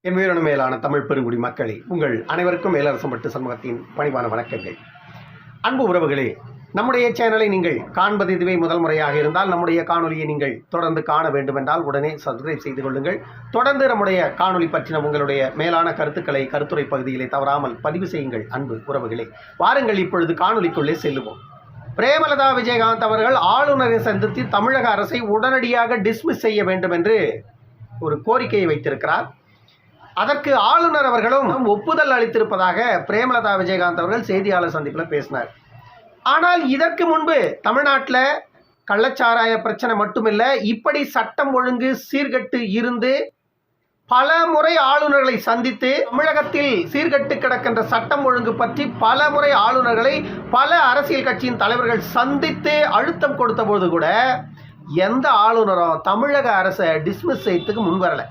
என் உயிரின மேலான தமிழ் பெருங்குடி மக்களே, உங்கள் அனைவருக்கும் மேலரசம்பட்டு சமூகத்தின் பணிவான வணக்கங்கள். அன்பு உறவுகளே, நம்முடைய சேனலை நீங்கள் காண்பது இதுவே முதல் முறையாக இருந்தால் நம்முடைய காணொலியை நீங்கள் தொடர்ந்து காண வேண்டுமென்றால் உடனே சப்ஸ்கிரைப் செய்து கொள்ளுங்கள். தொடர்ந்து நம்முடைய காணொலி பற்றின உங்களுடைய மேலான கருத்துக்களை கருத்துரை பகுதியிலே தவறாமல் பதிவு செய்யுங்கள். அன்பு உறவுகளே, வாருங்கள் இப்பொழுது காணொலிக்குள்ளே செல்லுவோம். பிரேமலதா விஜயகாந்த் அவர்கள் ஆளுநரை சந்தித்து தமிழக அரசை உடனடியாக டிஸ்மிஸ் செய்ய வேண்டும் என்று ஒரு கோரிக்கையை வைத்திருக்கிறார். அதற்கு ஆளுநர் அவர்களும் ஒப்புதல் அளித்திருப்பதாக பிரேமலதா விஜயகாந்த் அவர்கள் செய்தியாளர் சந்திப்பில் பேசினார். ஆனால் இதற்கு முன்பு தமிழ்நாட்டில் கள்ளச்சாராய பிரச்சனை மட்டுமில்லை, இப்படி சட்டம் ஒழுங்கு சீர்கட்டு இருந்து பல முறை ஆளுநர்களை சந்தித்து தமிழகத்தில் சீர்கட்டு கிடக்கின்ற சட்டம் ஒழுங்கு பற்றி பல முறை ஆளுநர்களை பல அரசியல் கட்சியின் தலைவர்கள் சந்தித்து அழுத்தம் கொடுத்த போது கூட எந்த ஆளுநரும் தமிழக அரசை டிஸ்மிஸ் செய்யறதுக்கு முன்வரலை.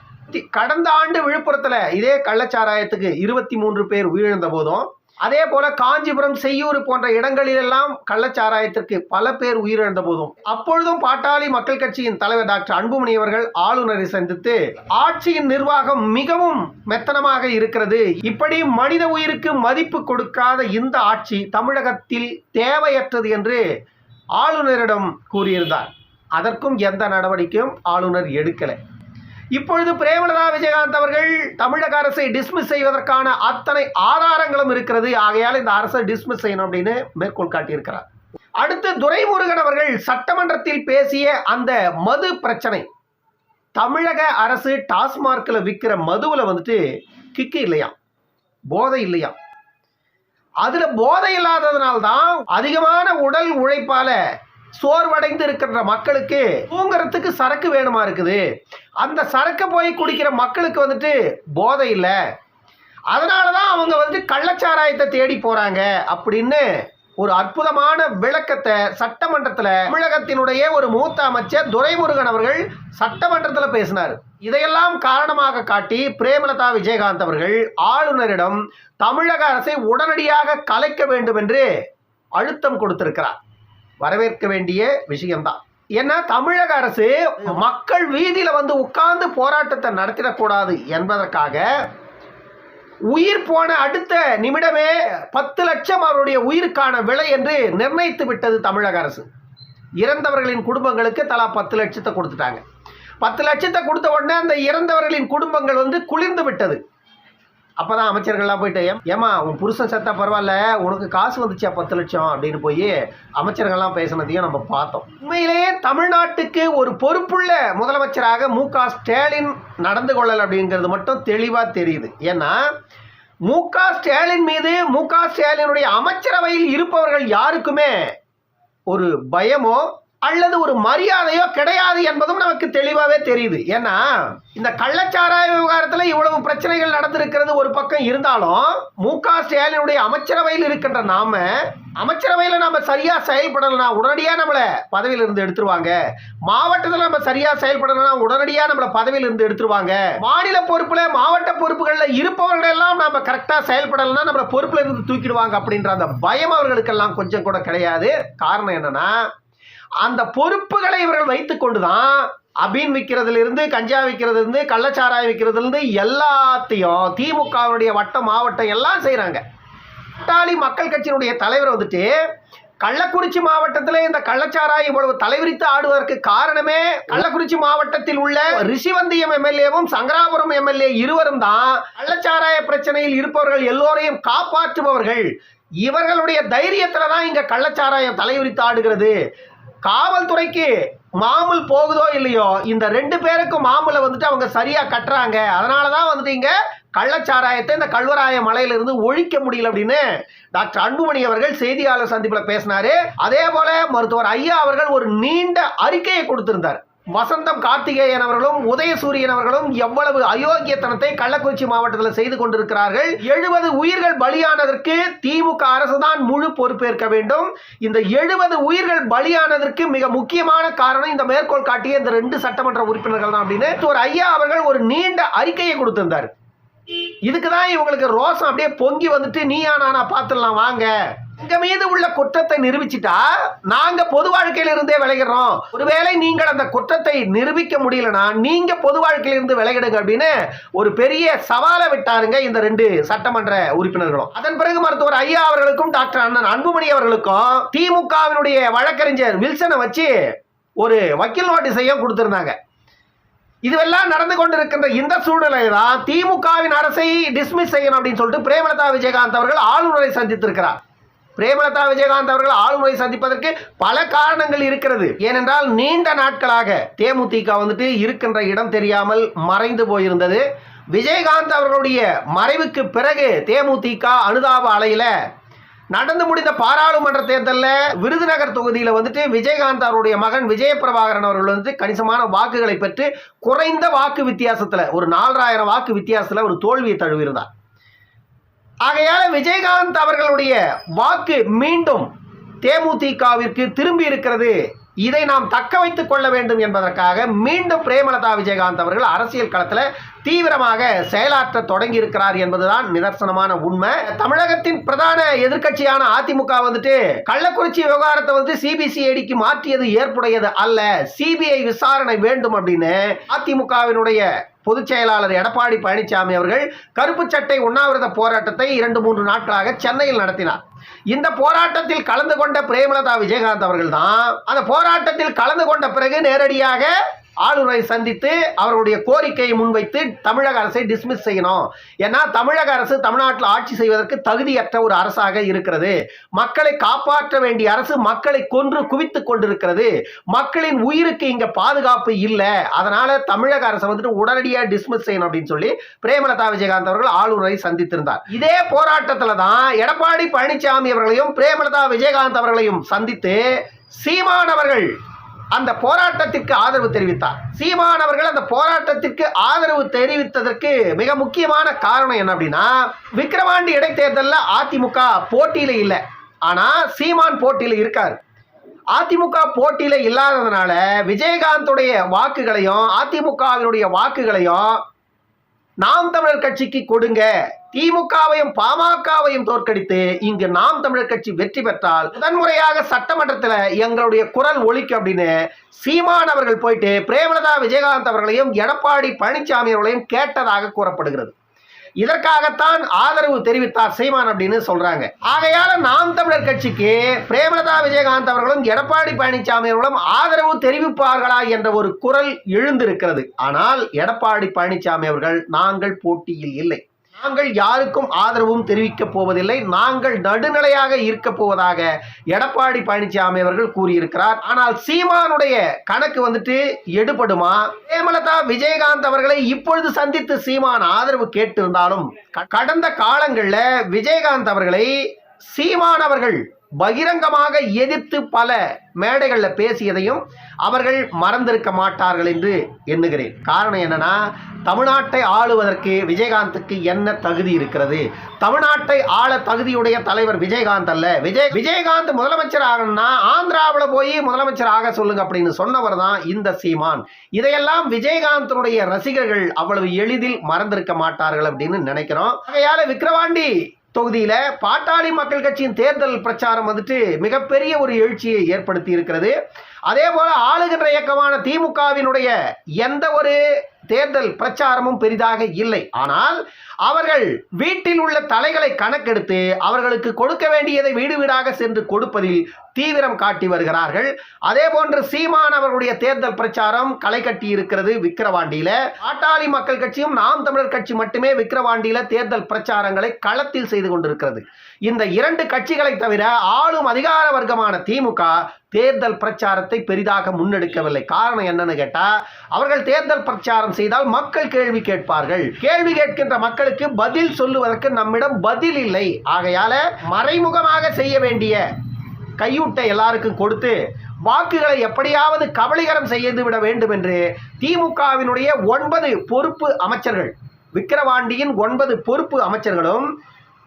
கடந்த ஆண்டு விழுப்புரத்தில் இதே கள்ளச்சாராயத்துக்கு 23 பேர் உயிரிழந்த போதும், அதே போல காஞ்சிபுரம், செய்யூர் போன்ற இடங்களிலெல்லாம் கள்ளச்சாராயத்திற்கு பல பேர் உயிரிழந்த போதும், அப்பொழுதும் பாட்டாளி மக்கள் கட்சியின் தலைவர் டாக்டர் அன்புமணி அவர்கள் ஆளுநரை சந்தித்து ஆட்சியின் நிர்வாகம் மிகவும் மெத்தனமாக இருக்கிறது, இப்படி மனித உயிருக்கு மதிப்பு கொடுக்காத இந்த ஆட்சி தமிழகத்தில் தேவையற்றது என்று ஆளுநரிடம் கூறியிருந்தார். அதற்கும் எந்த நடவடிக்கையும் ஆளுநர் எடுக்கலை. இப்பொழுது பிரேமலதா விஜயகாந்த் அவர்கள் தமிழக அரசை டிஸ்மிஸ் செய்வதற்கான அத்தனை ஆதாரங்களும் இருக்கிறது, ஆகையால் இந்த அரசை டிஸ்மிஸ் செய்யணும் அப்படின்னு மேற்கோள் காட்டியிருக்கிறார். அடுத்து துரைமுருகன் அவர்கள் சட்டமன்றத்தில் பேசிய அந்த மது பிரச்சனை, தமிழக அரசு டாஸ்மார்க்கில் விற்கிற மதுவில் வந்துட்டு கிக்கு இல்லையா, போதை இல்லையா, அதுல போதை இல்லாததுனால்தான் அதிகமான உடல் உழைப்பால சோர்வடைந்து இருக்கின்ற மக்களுக்கு தூங்குறதுக்கு சரக்கு வேணுமா இருக்குது, அந்த சரக்கு போய் குடிக்கிற மக்களுக்கு வந்துட்டு போதை இல்லை, அதனாலதான் அவங்க வந்துட்டு கள்ளச்சாராயத்தை தேடி போறாங்க அப்படின்னு ஒரு அற்புதமான விளக்கத்தை சட்டமன்றத்தில் தமிழகத்தினுடைய ஒரு மூத்த அமைச்சர் துரைமுருகன் அவர்கள் சட்டமன்றத்தில் பேசினார். இதையெல்லாம் காரணமாக காட்டி பிரேமலதா விஜயகாந்த் அவர்கள் ஆளுநரிடம் தமிழக அரசை உடனடியாக கலைக்க வேண்டும் என்று அழுத்தம் கொடுத்திருக்கிறார். வரவேற்க வேண்டிய விஷயம்தான். ஏன்னா தமிழக அரசு மக்கள் வீதியில வந்து உட்கார்ந்து போராட்டத்தை நடத்திடக்கூடாது என்பதற்காக உயிர் போன அடுத்த நிமிடமே 10 லட்சம் அவருடைய உயிருக்கான விலை என்று நிர்ணயித்து விட்டது தமிழக அரசு. இறந்தவர்களின் குடும்பங்களுக்கு தலா 10 லட்சத்தை கொடுத்துட்டாங்க. 10 லட்சத்தை கொடுத்த உடனே அந்த இறந்தவர்களின் குடும்பங்கள் வந்து குளிர்ந்து விட்டது. அப்போதான் அமைச்சர்கள்லாம் போயிட்டு, ஏமா உன் புருஷன் செத்தா பரவாயில்ல, உனக்கு காசு வந்துச்சா 10 லட்சம் அப்படின்னு போய் அமைச்சர்கள்லாம் பேசினதையும் நம்ம பார்த்தோம். உண்மையிலேயே தமிழ்நாட்டுக்கு ஒரு பொறுப்புள்ள முதலமைச்சராக மு.க. ஸ்டாலின் நடந்து கொள்ளல் அப்படிங்கிறது மட்டும் தெளிவாக தெரியுது. ஏன்னா மு.க. ஸ்டாலின் மீது மு.க. ஸ்டாலினுடைய அமைச்சரவையில் இருப்பவர்கள் யாருக்குமே ஒரு பயமோ அல்லது ஒரு மரியாதையோ கிடையாது என்பதும் நமக்கு தெளிவாகவே தெரியுது. ஏன்னா இந்த கள்ளச்சாராய விவகாரத்தில் இவ்வளவு பிரச்சனைகள் நடந்திருக்கிறது ஒரு பக்கம் இருந்தாலும் மு.க. ஸ்டாலினுடைய அமைச்சரவையில் இருக்கின்ற நாம அமைச்சரவையில் நம்ம சரியா செயல்படலைன்னா உடனடியாக நம்மளை பதவியில இருந்து எடுத்துருவாங்க, மாவட்டத்தில் நம்ம சரியா செயல்படலைன்னா உடனடியாக நம்மளை பதவியில இருந்து எடுத்துருவாங்க, மாநில பொறுப்புல மாவட்ட பொறுப்புகளில் இருப்பவர்கள் எல்லாம் நம்ம கரெக்டா செயல்படலைன்னா நம்மளை பொறுப்புல இருந்து தூக்கிடுவாங்க அப்படின்ற அந்த பயம் அவர்களுக்கெல்லாம் கொஞ்சம் கூட கிடையாது. காரணம் என்னன்னா அந்த பொறுப்புகளை இவர்கள் வைத்துக் கொண்டுதான் அபீன் விற்கிறதுல இருந்து, கஞ்சா விற்கிறதுல இருந்து, கள்ளச்சாராயம் விற்கிறதுல இருந்து எல்லாத்தையும் திமுகவுடைய வட்டம் மாவட்டம் எல்லாம் செய்யறாங்க. பாட்டாளி மக்கள் கட்சியினுடைய தலைவர் வந்துட்டு கள்ளக்குறிச்சி மாவட்டத்தில் இந்த கள்ளச்சாராயம் இவ்வளவு தலைவிரித்து ஆடுவதற்கு காரணமே கள்ளக்குறிச்சி மாவட்டத்தில் உள்ள ரிஷிவந்தியம் எம்எல்ஏவும் சங்கராபுரம் எம்எல்ஏ இருவரும் தான் கள்ளச்சாராய பிரச்சனையில் இருப்பவர்கள் எல்லோரையும் காப்பாற்றுபவர்கள். இவர்களுடைய தைரியத்துல தான் இங்க கள்ளச்சாராயம் தலைவிரித்து ஆடுகிறது. காவல்துறைக்கு மாமூல் போகுதோ இல்லையோ, இந்த 2 பேருக்கும் மாமூலை வந்துட்டு அவங்க சரியா கட்டுறாங்க. அதனாலதான் வந்துட்டு இங்க கள்ளச்சாராயத்தை இந்த கல்வராய மலையிலிருந்து ஒழிக்க முடியல அப்படின்னு டாக்டர் அன்புமணி அவர்கள் செய்தியாளர் சந்திப்பில் பேசினாரு. அதே போல மருத்துவர் ஐயா அவர்கள் ஒரு நீண்ட அறிக்கையை கொடுத்திருந்தார். வசந்தம் கார்த்திகேயன் அவர்களும் உதயசூரியன் அவர்களும் எவ்வளவு அயோக்கியத்தனத்தை கள்ளக்குறிச்சி மாவட்டத்தில் செய்து கொண்டிருக்கிறார்கள். 70 உயிர்கள் பலியானதற்கு திமுக அரசுதான் முழு பொறுப்பேற்க வேண்டும். இந்த 70 உயிர்கள் பலியானதற்கு மிக முக்கியமான காரணம் இந்த மேற்கோள் காட்டிய இந்த 2 சட்டமன்ற உறுப்பினர்கள் தான் அப்படின்னு ஒரு ஐயா அவர்கள் ஒரு நீண்ட அறிக்கையை கொடுத்திருந்தார். இதுக்குதான் இவங்களுக்கு ரோசம் அப்படியே பொங்கி வந்துட்டு நீயா நானா பார்த்துடலாம் வாங்க, எங்க மீது உள்ள குற்றத்தை நிரூபிச்சுட்டா நாங்க பொது வாழ்க்கையில இருந்தே விலகிறோம். ஒருவேளை நீங்கள் அந்த குற்றத்தை நிரூபிக்க முடியலனா நீங்க பொது வாழ்க்கையில இருந்து விலகிடுங்க அப்படின்னு ஒரு பெரிய சவாலை விட்டாருங்க இந்த 2 சட்டமன்ற உறுப்பினர்களும். அதன் பிறகு மருத்துவர் ஐயா அவர்களுக்கும் டாக்டர் அண்ணன் அன்புமணி அவர்களுக்கும் திமுகவினுடைய வழக்கறிஞர் வில்சனை வச்சு ஒரு வக்கீல் நோட்டீஸையும் கொடுத்திருந்தாங்க. இதுவெல்லாம் நடந்து கொண்டிருக்கின்ற இந்த சூழ்நிலை தான் திமுகவின் அரசை டிஸ்மிஸ் செய்யணும் அப்படின்னு சொல்லிட்டு பிரேமலதா விஜயகாந்த் அவர்கள் ஆளுநரை சந்தித்திருக்கிறார். பிரேமலதா விஜயகாந்த் அவர்கள் ஆளுநரை சந்திப்பதற்கு பல காரணங்கள் இருக்கிறது. ஏனென்றால் நீண்ட நாட்களாக தேமுதிக இருக்கின்ற இடம் தெரியாமல் மறைந்து போயிருந்தது. விஜயகாந்த் அவர்களுடைய மறைவுக்கு பிறகு தேமுதிக அனுதாப அலையில நடந்து முடிந்த பாராளுமன்ற தேர்தலில் விருதுநகர் தொகுதியில் விஜயகாந்த் அவருடைய மகன் விஜயபிரபாகரன் அவர்கள் கணிசமான வாக்குகளை பெற்று குறைந்த வாக்கு வித்தியாசத்தில் ஒரு 4000 வாக்கு வித்தியாசத்தில் ஒரு தோல்வியை தழுவியிருந்தார். ஆகையால விஜயகாந்த் அவர்களுடைய வாக்கு மீண்டும் தேமுதிகவிற்கு திரும்பி இருக்கிறது. இதை நாம் தக்க வைத்துக் கொள்ள வேண்டும் என்பதற்காக மீண்டும் பிரேமலதா விஜயகாந்த் அவர்கள் அரசியல் களத்தில் தீவிரமாக செயலாற்ற தொடங்கி இருக்கிறார் என்பதுதான் நிதர்சனமான உண்மை. தமிழகத்தின் பிரதான எதிர்க்கட்சியான அதிமுக கள்ளக்குறிச்சி விவகாரத்தை சிபிசிஐடிக்கு மாற்றியது ஏற்புடையது அல்ல, சிபிஐ விசாரணை வேண்டும் அப்படின்னு அதிமுகவினுடைய பொதுச் செயலாளர் எடப்பாடி பழனிசாமி அவர்கள் கருப்பு சட்டை உண்ணாவிரத போராட்டத்தை 2-3 நாட்களாக சென்னையில் நடத்தினார். இந்த போராட்டத்தில் கலந்து கொண்ட பிரேமலதா விஜயகாந்த் அவர்கள் தான் அந்த போராட்டத்தில் கலந்து கொண்ட பிறகு நேரடியாக ஆளுநரை சந்தித்து அவருடைய கோரிக்கையை முன்வைத்து தமிழக அரசை டிஸ்மிஸ் செய்யணும். ஏன்னா தமிழக அரசு தமிழ்நாட்டில் ஆட்சி செய்வதற்கு தகுதியற்ற ஒரு அரசாக இருக்கிறது. மக்களை காப்பாற்ற வேண்டிய அரசு மக்களை கொன்று குவித்துக் கொண்டிருக்கிறது. மக்களின் உயிருக்கு இங்க பாதுகாப்பு இல்லை. அதனால தமிழக அரசு உடனடியாக டிஸ்மிஸ் செய்யணும் அப்படின்னு சொல்லி பிரேமலதா விஜயகாந்த் அவர்கள் ஆளுநரை சந்தித்திருந்தார். இதே போராட்டத்தில் தான் எடப்பாடி பழனிசாமி அவர்களையும் பிரேமலதா விஜயகாந்த் அவர்களையும் சந்தித்து சீமான் அவர்கள் அந்த போராட்டத்திற்கு ஆதரவு தெரிவித்தார். சீமான் அவர்கள் அந்த போராட்டத்திற்கு ஆதரவு தெரிவித்ததற்கு மிக முக்கியமான காரணம் என்ன அப்படின்னா, விக்கிரவாண்டி இடைத்தேர்தலில் அதிமுக போட்டியில இல்லை, ஆனா சீமான் போட்டியில இருக்காரு. அதிமுக போட்டியில இல்லாததுனால விஜயகாந்துடைய வாக்குகளையும் அதிமுகவினுடைய வாக்குகளையும் நாம் தமிழர் கட்சிக்கு கொடுங்க, திமுகவையும் பாமகவையும் தோற்கடித்து இங்கு நாம் தமிழர் கட்சி வெற்றி பெற்றால் முதன்முறையாக சட்டமன்றத்தில் எங்களுடைய குரல் ஒலிக்கும் அப்படின்னு சீமான் அவர்கள் போயிட்டு பிரேமலதா விஜயகாந்த் அவர்களையும் எடப்பாடி பழனிசாமி அவர்களையும் கேட்டதாக கூறப்படுகிறது. இதற்காகத்தான் ஆதரவு தெரிவித்தார் சீமான் அப்படின்னு சொல்றாங்க. ஆகையால நாம் தமிழர் கட்சிக்கு பிரேமலதா விஜயகாந்த் அவர்களும் எடப்பாடி பழனிசாமி அவர்களும் ஆதரவு தெரிவிப்பார்களா என்ற ஒரு குரல் எழுந்திருக்கிறது. ஆனால் எடப்பாடி பழனிசாமி அவர்கள் நாங்கள் போட்டியில் இல்லை, நாங்கள் யாருக்கும் ஆதரவும் தெரிவிக்கப் போவதில்லை, நாங்கள் நடுநிலையாக இருக்க போவதாக எடப்பாடி பழனிசாமி அவர்கள் கூறியிருக்கிறார். ஆனால் சீமானுடைய கணக்கு எடுபடுமா? பிரேமலதா விஜயகாந்த் அவர்களை இப்பொழுது சந்தித்து சீமான் ஆதரவு கேட்டிருந்தாலும் கடந்த காலங்களில் விஜயகாந்த் அவர்களை சீமான் அவர்கள் பகிரங்கமாக எதிர்த்து பல மேடைகளில் பேசியதையும் அவர்கள் மறந்திருக்க மாட்டார்கள் என்று எண்ணுகிறேன். காரணம் என்னன்னா, தமிழ்நாட்டை ஆளுவதற்கு விஜயகாந்துக்கு என்ன தகுதி இருக்கிறது? தமிழ்நாட்டை ஆள தகுதியுடைய தலைவர் விஜயகாந்த் அல்ல. விஜயகாந்த் முதலமைச்சர் ஆகணும்னா ஆந்திராவில் போய் முதலமைச்சர் ஆக சொல்லுங்க அப்படின்னு சொன்னவர் தான் இந்த சீமான். இதையெல்லாம் விஜயகாந்தனுடைய ரசிகர்கள் அவ்வளவு எளிதில் மறந்திருக்க மாட்டார்கள் அப்படின்னு நினைக்கிறோம். ஆகையால விக்கிரவாண்டி தொகுதியில பாட்டாளி மக்கள் கட்சியின் தேர்தல் பிரச்சாரம் மிகப்பெரிய ஒரு எழுச்சியை ஏற்படுத்தி இருக்கிறது. அதே போல ஆளுகின்ற இயக்கமான திமுகவினுடைய எந்த ஒரு தேர்தல் பிரச்சாரமும் பெரிதாக இல்லை. ஆனால் அவர்கள் வீட்டில் உள்ள தலைகளை கணக்கெடுத்து அவர்களுக்கு கொடுக்க வேண்டியதை வீடு வீடாக சென்று கொடுப்பதில் தீவிரம் காட்டி வருகிறார்கள். அதே போன்று சீமான் அவர்களுடைய தேர்தல் பிரச்சாரம் களை கட்டி இருக்கிறது. விக்கிரவாண்டியில பாட்டாளி மக்கள் கட்சியும் நாம் தமிழர் கட்சி மட்டுமே விக்கிரவாண்டியில தேர்தல் பிரச்சாரங்களை களத்தில் செய்து கொண்டிருக்கிறது. இந்த 2 கட்சிகளை தவிர ஆளும் அதிகார வர்க்கமான திமுக தேர்தல் பிரச்சாரத்தை பெரிதாக முன்னெடுக்கவில்லை. காரணம் என்னன்னு கேட்டா, அவர்கள் தேர்தல் பிரச்சாரம் செய்தால் மக்கள் கேள்வி கேட்பார்கள். கேள்வி கேட்கின்ற மக்களுக்கு பதில் சொல்லுவதற்கு நம்மிடம் பதில் இல்லை. ஆகையால மறைமுகமாக செய்ய வேண்டிய கையூட்டை எல்லாருக்கும் கொடுத்து வாக்குகளை எப்படியாவது கபலீகரம் செய்து விட வேண்டும் என்று திமுகவினுடைய 9 பொறுப்பு அமைச்சர்கள், விக்கிரவாண்டியின் 9 பொறுப்பு அமைச்சர்களும்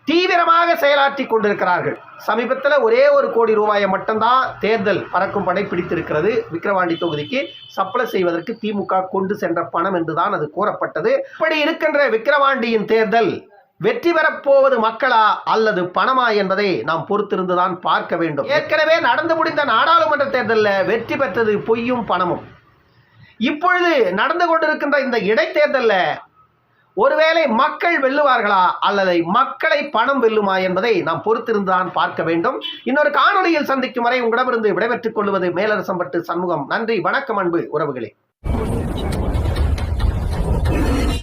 தீவிரமாக செயலாற்றி கொண்டிருக்கிறார்கள். சமீபத்தில் ஒரே 1 கோடி ரூபாயை மட்டும்தான் தேர்தல் பறக்கும் படை பிடித்திருக்கிறது. விக்கிரவாண்டி தொகுதிக்கு சப்ளை செய்வதற்கு திமுக கொண்டு சென்ற பணம் என்றுதான் அது கூறப்பட்டது. இப்படி இருக்கின்ற விக்கிரவாண்டியின் தேர்தல் வெற்றி பெறப்போவது மக்களா அல்லது பணமா என்பதை நாம் பொறுத்திருந்துதான் பார்க்க வேண்டும். ஏற்கனவே நடந்து முடிந்த நாடாளுமன்ற தேர்தலில் வெற்றி பெற்றது பொய்யும் பணமும். இப்பொழுது நடந்து கொண்டிருக்கின்ற இந்த இடைத்தேர்தலில் ஒருவேளை மக்கள் வெல்லுவார்களா அல்லது மக்களை பணம் வெல்லுமா என்பதை நாம் பொறுத்திருந்துதான் பார்க்க வேண்டும். இன்னொரு காணொலியில் சந்திக்கும் வரை உங்களிடமிருந்து விடைபெற்றுக் கொள்வது மேலரசம்பட்டு சண்முகம். நன்றி, வணக்கம் அன்பு உறவுகளே.